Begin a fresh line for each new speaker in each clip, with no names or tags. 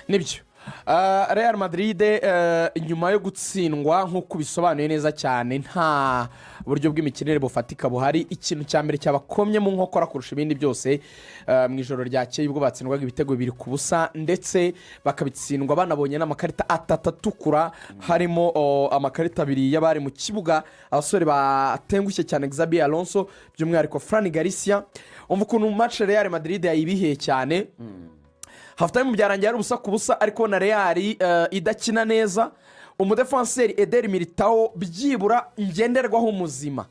nibyo Real Madrid nyuma yo gutsindwa nk'uko bisobanuye neza cyane nta buryo bw'imikinire bufatika buhari ikintu cya mbere cyabakomye mu nkokora kurusha ibindi byose mu ijoro ryakeye ubwo batsindwaga ibitego 2-0 ndetse bakabitsindwa banabonye n'amakarita atatu atukura harimo amakarita 2 y'abari mu kibuga abasore batengushye cyane Xabi Alonso by'umwihariko Fran Garcia umva ukuntu match Real Madrid yayibihiye cyane hafitanye mu byarangiye ari ubusa ku busa ariko na Real idakina neza umudefanseri Eder Militao byibura ngenderwaho umuzima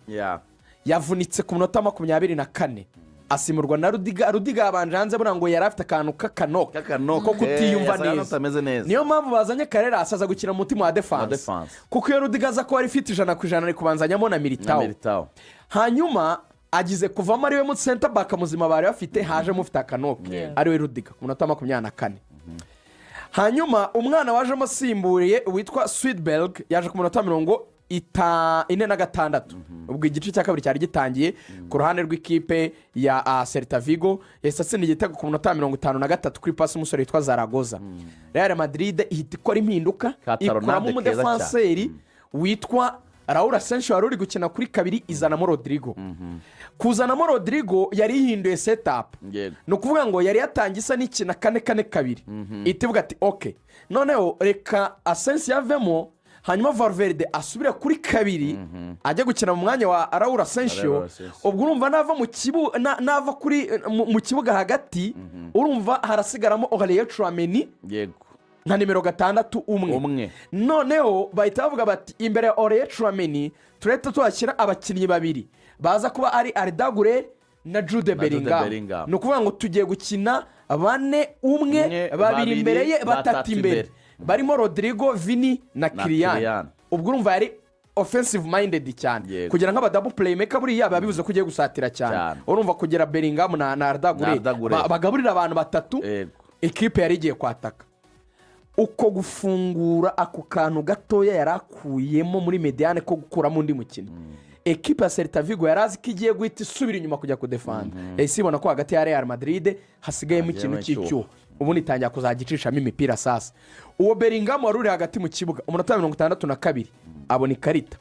yavunitse ku minota 24 asimurwa na Rudiga abanje hanze bura ngo yari afite akantu k'akanoka ko kutiyumva neza niyo mpamvu bazanye Karera asaza gukina mu mutima wa defense kuko iyo Rudiga aza ko ari fit 100% ari kubanzanyamo na Militao hanyuma agize kuvamo ariwe mu center back muzima bari bafite haje mufite akanoke ariwe Rudiga ku minota 24 hanyuma umwana waje amusimburiye witwa Sweetberg yaje ku minota 46 ubwo igice cya kabiri cyari gitangiye ku ruhande rw'ikipe ya Celta Vigo yasatsinda igitego ku minota 53 kuri pass umusore witwa Zaragoza Real Madrid ihita ikora impinduka ikuramo umudefanseri witwa Raul Asensio wari uri gukina kuri kabiri izanamo Rodrigo kuzanamo Rodrigo yari ihinduye setup no kuvuga ngo yari yatangisa n'ikina 4-4-2 itivuga ati okay noneho reka Asensio yavemo hanyuma Valverde asubire kuri kabiri ajya gukina mu mwanya wa Raul Asensio ubwo urumva nava mu kibuga nava kuri mu kibuga hagati urumva harasigaramo Aurelien Tchouameni nka nimero 6 umwe noneho bahita bavuga bati imbere ya Aurelien Tchouameni tureta tuhashyira abakinnyi babiri baza kuba ari Arda Güler na Jude Bellingham no kuvuga ngo tugiye gukina 4 umwe babiri imbere ye batatu imbere barimo Rodrigo Vini na Kylian ubwo urumva yari offensive minded cyane kugira nk'aba double playmaker buriya babibuze ko ugiye gusatira cyane urumva kugira Bellingham na Arda Güler bagaburira abantu batatu equipe yari igiye kwataka uko gufungura ako kantu gatoya yarakuyemo muri mediane ko gukuramo undi mukino equipe ya Celta Vigo yarazi ko igiye guhita isubira inyuma kujya kudefanda isibona ko hagati ya Real Madrid hasigayemo ikintu cy'icyo ubundi itangira kuzagicishamo imipira sasa uwo Bellingham wari uri hagati mu kibuga umunota 62 abona ikarita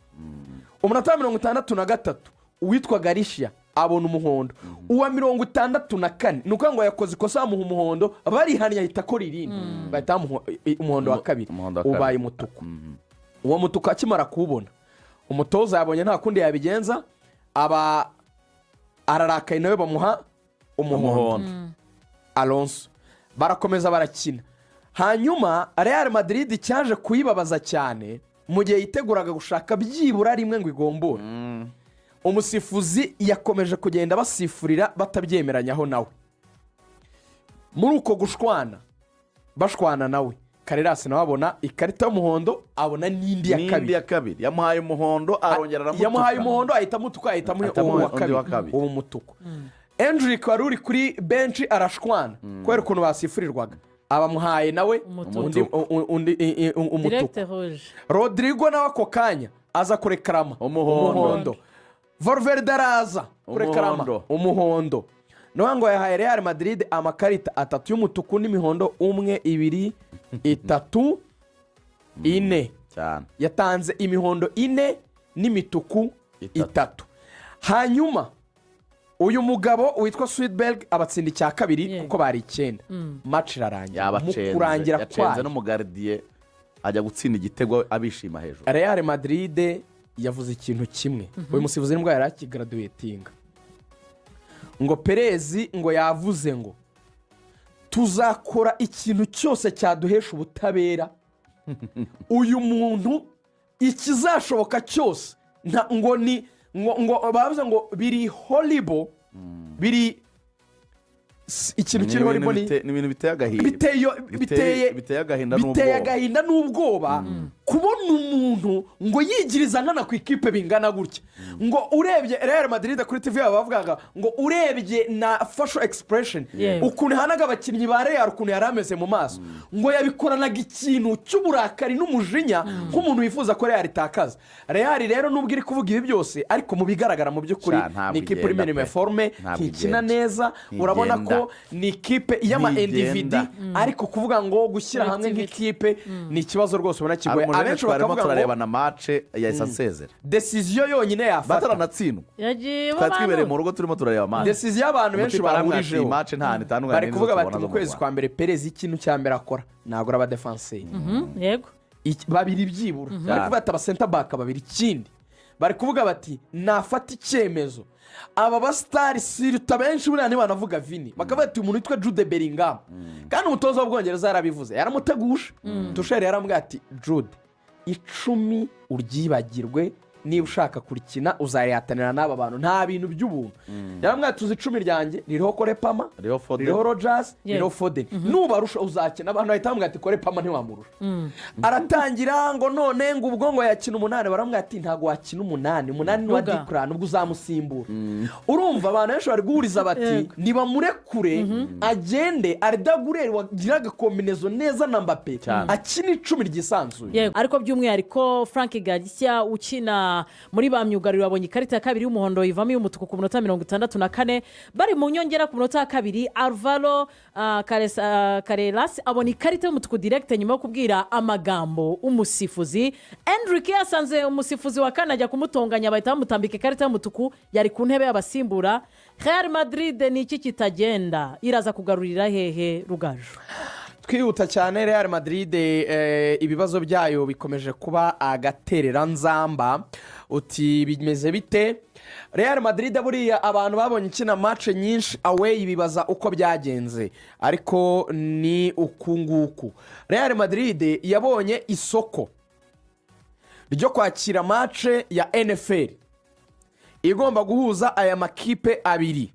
umunota 63 uwitwa Garcia abona umuhondo uwa 64 nuko ngo yakoze ikosa mu umuhondo barihanye ahita ko ririndi bahita umuhondo wa kabiri ubaye umutuku uwo mutuku akimara kubona umutoza yabonye nta kundi yabigenza aba ararakaye nawe bamuha umuhondo Alonso barakomeza barakina hanyuma Real Madrid cyaje kuyibabaza cyane mu gihe yiteguraga gushaka byibura rimwe ngo igombore umusifuzi yakomeje kugenda basifurira batabyemeranyaho nawe muri uko bashwana nawe Carreras nawe abona ikarita y'umuhondo abona n'indi ya kabiri
yamuhaye umuhondo arongera aramutuka
yamuhaye umuhondo ahita amutuka ahita muri uwo kabiri uwo mutuku Endrick wari uri kuri bench arashwana kubera ukuntu basifurirwaga abamuhaye nawe undi umutuku Rodrigo nawe ako kanya aza kurekarama umuhondo Valverde araza kurekarama umuhondo no ngo yahaye Real Madrid amakarita 3 y'umutuku n'imihondo 1 2 3 4 cyane yatanze imihondo 4 n'imituku 3 hanyuma uyu mugabo witwa Sweetberg abatsinda icya kabiri kuko bari 9 match irarangira
mu kurangira kwa no mugardier ajya gutsinda igitego abishima hejuru
Real Madrid yavuze ikintu kimwe uyu musifuzi nibwo yarakigraduatinga ngo Perez ngo yavuze ngo tuzakora ikintu cyose cyaduhesha ubutabera uyu muntu ikizashoboka cyose ngo ni ngo bavuze ngo biri horrible biri ikintu kiri horrible
ni ibintu biteye agahinda
biteye agahinda n'ubwoba kubona umuntu ngo yigiriza nkana ku ikipe bingana gutya ngo urebye Real Madrid kuri TV bavugaga ngo urebye na facial expression ukuntu hanaga abakinnyi ba Real ukuntu yari ameze mu maso ngo yabikoranaga ikintu cy'uburakari n'umujinya nk'umuntu wifuza ko Real itakaza. Real rero nubwo iri kuvuga ibi byose ariko mu bigaragara mu by'ukuri ni ikipe iri minime forme ntikina neza urabona ko ni ikipe y'ama individi ariko kuvuga ngo gushyira hamwe nk'ikipe ni ikibazo rwose ubona kigoye. Abenshi bakavuga ngo
turareba na match ya Isasezera
decision yonyine yafata
bataranatsindwa twibereye mu rugo turimo turareba match
decision y'abantu benshi bahurijeho
match nta itandukanye
bari kuvuga bati mu kwezi kwa mbere Perez ikintu cya mbere akora nagura aba defenseur
yego
babiri byibura bari kuvuga ati aba center back babiri ikindi bari kuvuga bati nafata icyemezo aba basitari siruta benshi buriya ntibanavuga Vini bakavuga ati umuntu witwa Jude Bellingham kandi umutoza w'Ubwongereza yarabivuze yaramuteguje Tuchel yaramubwira ati Jude 10 uryibagirwe niba ushaka kurikina uzayihatanira n'aba bantu nta bintu by'ubuntu yaramubwira tuzi 10 ryanjye ririho Korepama ririho Rogers ririho Foden nubarusha uzakina abantu bahita bamubwira ati Korepama ntiwamurusha aratangira ngo none ngo ubwo yakina 8 baramubwira ati ntago wakina 8 ni wa Dikran ubwo uzamusimbura urumva abantu benshi bari guhuriza bati niba murekure agende Ardagureri wagiraga kombinezo neza na Mbappe akina 10 ryisanzuye
ariko by'umwihariko Frank Garcia ukina muri ba myugariro babonye ikarita ya kabiri y'umuhondo ivamo y'umutuku ku minota 64 bari mu nyongera ku minota ya kabiri Alvaro Carreras abona ikarita y'umutuku direct nyuma yo kubwira amagambo umusifuzi Enrique yasanze umusifuzi wa kane ajya kumutonganya bahita bamutambika ikarita y'umutuku yari ku ntebe y'abasimbura. Real Madrid ni iki kitagenda iraza kugarurira hehe Rugaju?
Twihuta cyane Real Madrid ibibazo byayo bikomeje kuba agaterera nzamba uti bimeze bite. Real Madrid buriya abantu babonye ikina match nyinshi away bibaza uko byagenze ariko ni ukunguku. Real Madrid yabonye isoko ryo kwakira match ya NFL igomba guhuza aya makipe abiri.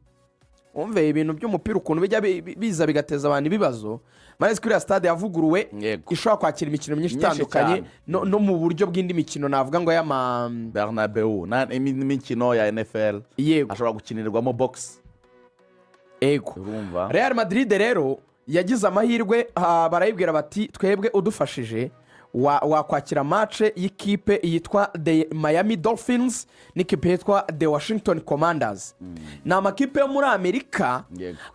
Umve ibintu by'umupira ukuntu bijya biza bigateza abantu ibibazo. Marezi kuri stade yavuguruwe ishobora kwakira imikino myinshi itandukanye no mu buryo bw'indi mikino navuga ngo y'ama
Bernabeu imikino ya NFL ashobora gukinirwamo box.
Urumva Real Madrid rero yagize amahirwe barayibwira bati twebwe udufashije wakwakira match y'ikipe yitwa the Miami Dolphins n'ikipe yitwa the Washington Commanders. Ni amakipe yo muri Amerika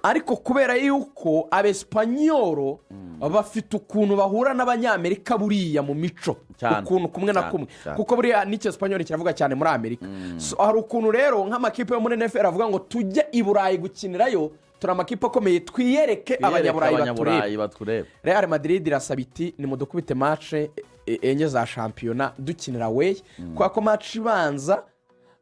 ariko kubera yuko abespanyolo bafite ukuntu bahura n'abanyamerika buriya mu mico ukuntu kumwe na kumwe kuko buriya n'icyo Espanyol kiravuga cyane muri Amerika. Hari ukuntu rero nk'amakipe yo muri NFL avuga ngo tujye i Burayi gukinirayo turamakipe akomeye twiyereke abanyaburayi batureba. Real Madrid irasaba iti ni mudukubite match enye za shampiyona dukinira way kwa ko match ibanza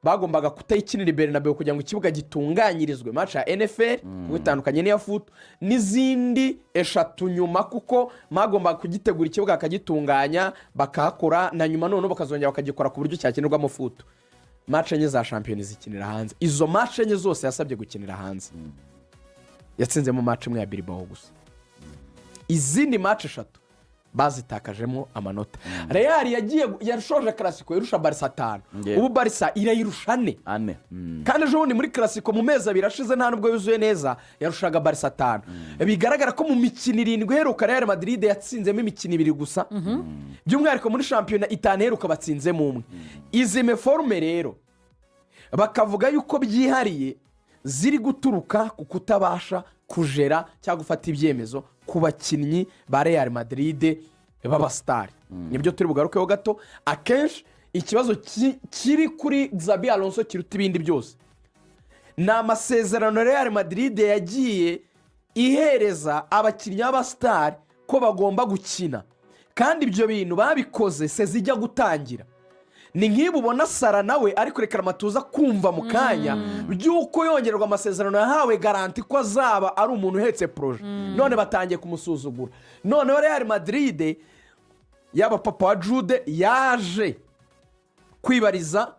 bagombaga kutayikinira Bernabeu kugira ngo ikibuga gitunganyirizwe match ya NFL gutandukanye n'iya foot n'izindi eshatu nyuma kuko magombaga kugitegura ikibuga akagitunganya bakakora na nyuma none bakazongera bakagikora ku buryo cyakinirwamo foot. Match enye za shampiyona zikinira hanze izo match enye zose yasabye gukinira hanze yatsinze mu match imwe ya Bilbao gusa izindi match eshatu bazitakajemo amanota. Real yagiye yarushoje Clasico irusha Barca 5 ubu Barca irayirusha 4 kandi ejo bundi muri Clasico mu meza birashize nta nubwo yuzuye neza yarushaga Barca 5 bigaragara ko mu mikino 7 heruka Real Madrid yatsinzemo imikino 2 gusa by'umwihariko muri shampiyona 5 heruka batsinzemo umwe. Izi meforme rero bakavuga yuko byihariye ziri guturuka ku kutabasha kujera cyangwa gufata ibyemezo ku bakinnyi ba Real Madrid b'abastari. Nibyo turi bugarukeho gato. Akenshi ikibazo kiri kuri Xabi Alonso kiruta ibindi byose ni amasezerano Real Madrid yagiye ihereza abakinnyi b'abastari ko bagomba gukina kandi ibyo bintu babikoze sezijya gutangira. Ni nk'ibu ubona Sara nawe ari kurekera amatuza kumva mu kanya by'uko yongererwa amasezerano yahawe garanti ko azaba ari umuntu uhetse proje none batangiye kumusuzugura. None Real Madrid yaba papa wa Jude yaje kwibariza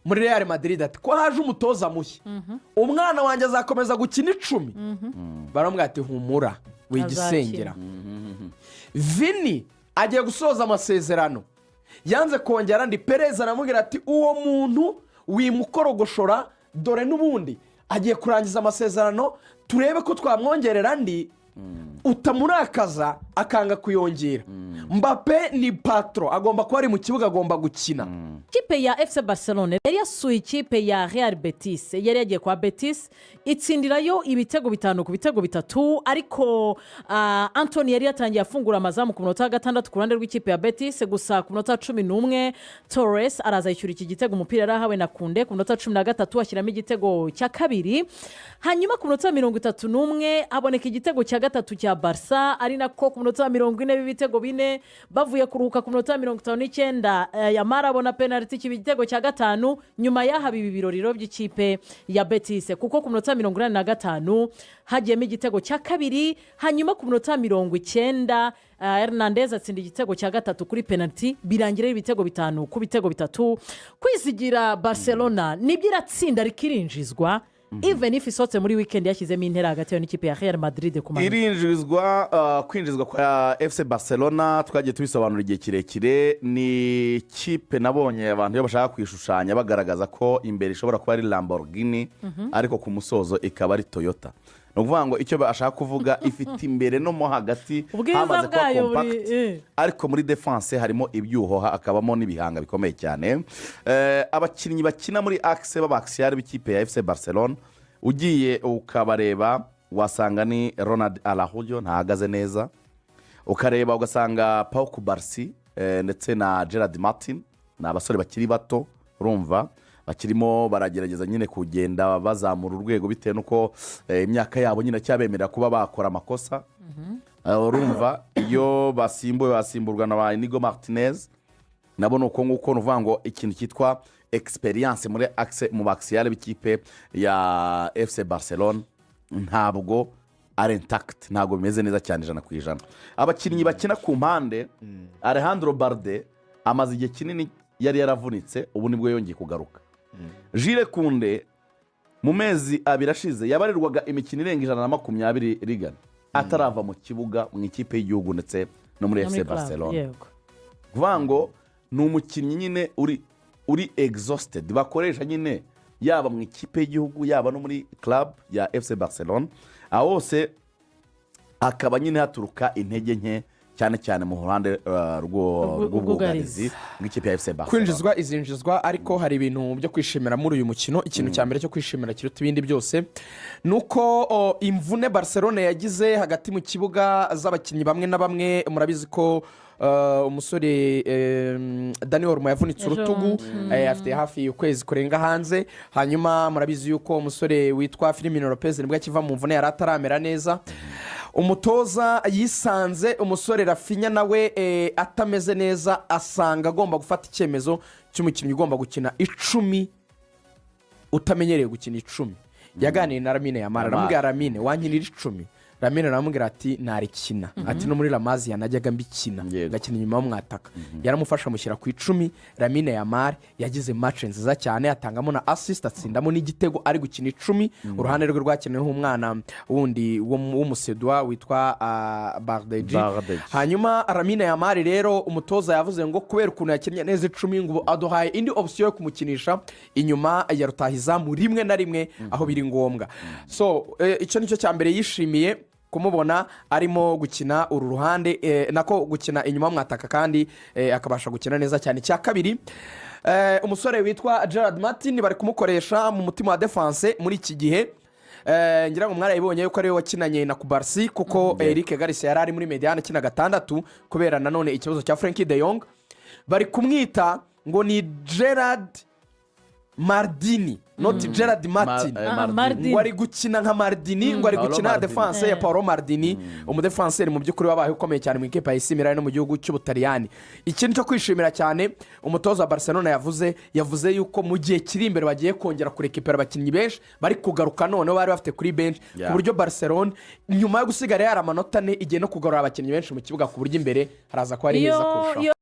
muri Real Madrid ati ko haje umutoza mushya umwana wanjye azakomeza gukina 10 baramubwira ati humura wigisengera. Vini agiye gusoza amasezerano yanze kongera andi. Perez aramubwira ati uwo muntu wimukorogoshora, dore n'ubundi agiye kurangiza amasezerano, turebe ko twamwongerera andi utamurakaza akanga kuyongera. Mbappe ni patro, agomba kuba ari mu kibuga, agomba gukina.
Ikipe ya FC Barcelona yari yasuye ikipe ya Real Betis, yari yagiye kwa Betis itsindirayo ibitego 5 ku bitego 3, ariko Anthony yari yatangiye afungura amazamu ku munota wa 6 ku ruhande rw'ikipe ya Betis, gusa ku munota wa 11 Torres araza yishyura iki gitego, umupira yarahawe na Kunde, ku munota wa 13 ashyiramo igitego cya kabiri. Hanyuma ku munota wa 31 haboneka igitego cya gatatu cya Barca, ari nako ku munota wa 40 b'ibitego 4 bavuye kuruhuka. Ku munota wa 59 Yamara abona penalty cy'igitego cya gatanu, nyuma yaha ibi biroriro by'ikipe ya Betis, kuko ku munota wa 85 hagiyemo igitego cya kabiri. Hanyuma ku munota wa 90 Hernandez atsinda igitego cya gatatu kuri penalty, birangira ibitego 5 ku bitego 3. Kwizigira Barcelona nibyo iratsinda rikirinjizwa, even if isotse muri weekend yashyizemo intera hagati yo n'ikipe ya Real Madrid ku manywa.
Kwinjizwa kwa FC Barcelona twagiye tubisobanura igihe kirekire. Ni ikipe nabonye abantu iyo bashaka kwishushanya bagaragaza ko imbere ishobora kuba ari Lamborghini, ariko ku musozo ikaba ari Toyota. No kuvuga ngo icyo bashaka kuvuga ifite imbere no mo hagati hamaze kwa compact, ariko muri defense harimo ibyuhoha, akabamo n'ibihanga bikomeye cyane. Abakinnyi bakina muri axe b'abaxial b'ikipe ya FC Barcelona ugiye ukabareba wasanga ni Ronald Araujo ntahagaze neza, ukareba ugasanga Pau Kubarsi ndetse na Gerard Martin, ni abasore bakiri bato, urumva bakirimo baragerageza nyine kugenda bazamura urwego bitewe nuko imyaka yabo nyine cyabemerera kuba bakora amakosa. Urumva iyo basimburwa na ba Inigo Martinez, nabo nuko nguko nuvuga ngo ikintu cyitwa experience muri axe mu baxial b'ikipe ya FC Barcelona ntabwo ari intact, ntabwo bimeze neza cyane 100%. Abakinnyi bakina ku mpande, Alejandro Balde amaze igihe kinini yari yaravunitse, ubu nibwo yongeye kugaruka. Jules Kunde mu mezi abiri ashize yabarirwaga imikino irenga 120 rigana atarava mu kibuga mu ikipe y'igihugu ndetse no muri FC Barcelona. Kuvuga ngo ni umukinnyi nyine uri exhausted, bakoresha nyine yaba mu ikipe y'igihugu yaba no muri club ya FC Barcelona, ahose akaba nyine haturuka intege nke cyane mu ruhande rw'ubwugarizi bw'ikipe ya FC Barcelona.
Kwinjizwa izinjizwa, ariko hari ibintu byo kwishimira muri uyu mukino. Ikintu cya mbere cyo kwishimira kiruta ibindi byose nuko imvune Barcelona yagize hagati mu kibuga z'abakinnyi bamwe na bamwe. Murabizi ko umusore Dani Olmo yavunitse urutugu, afite hafi ukwezi kurenga hanze. Hanyuma murabizi yuko umusore witwa Firmino Lopez nibwo akiva mu mvune yari ataramera neza. Umutoza yisanze umusore Rafinha nawe atameze neza, asanga agomba gufata icyemezo cy'umukinnyi ugomba gukina 10 utamenyereye gukina 10. Yaganiriye na Lamine Yamal, aramubwira Lamine wankinira 10. Lamine aramubwira ati narikina, ati no muri Lamazia najyaga mbikina gakina inyuma y'umwataka. Yaramufasha mushyira ku 10. Lamine Yamal yagize match nziza cyane, atangamo na assist, atsindamo n'igitego, ari gukina 10. Uruhande rwe rwakeneyeho umwana wundi w'umusedwa witwa Bardeji. Hanyuma Lamine Yamal rero umutoza yavuze ngo kubera ukuntu yakinnye neza 10 ngo aduhaye indi option yo kumukinisha inyuma ya rutahizamu rimwe na rimwe aho biri ngombwa. So icyo nicyo cya mbere yishimiye kumubona arimo gukina uru ruhande, nako gukina inyuma mwataka kandi akabasha gukina neza cyane. Cya kabiri umusore witwa Gerard Martin bari kumukoresha mu mutima wa defense muri iki gihe. Ngira ngo mwarayibonye yuko ari we wakinanye na Kubarsi, kuko Eric Garcia yari ari muri Mediane akina 6 kubera nanone ikibazo cya Frenkie de Jong. Bari kumwita ngo ni Gerard Mardini, not Gerard Martin. Ngo ari gukina nka Mardini, ngo ari gukina defense ya Paolo Mardini, umudefenseri mu by'ukuri wabaye ukomeye cyane mu ikipe ya AC Milan no mu gihugu cy'Ubutaliyani. Ikintu cyo kwishimira cyane umutoza wa Barcelona yavuze yuko mu gihe kiri imbere bagiye kongera kurekipera abakinnyi benshi bari kugaruka none bari bafite kuri bench, ku buryo Barcelona nyuma yo gusigara yari amanota 4 igiye no kugarura abakinnyi benshi mu kibuga, ku buryo imbere haraza ko ari heza kurushaho.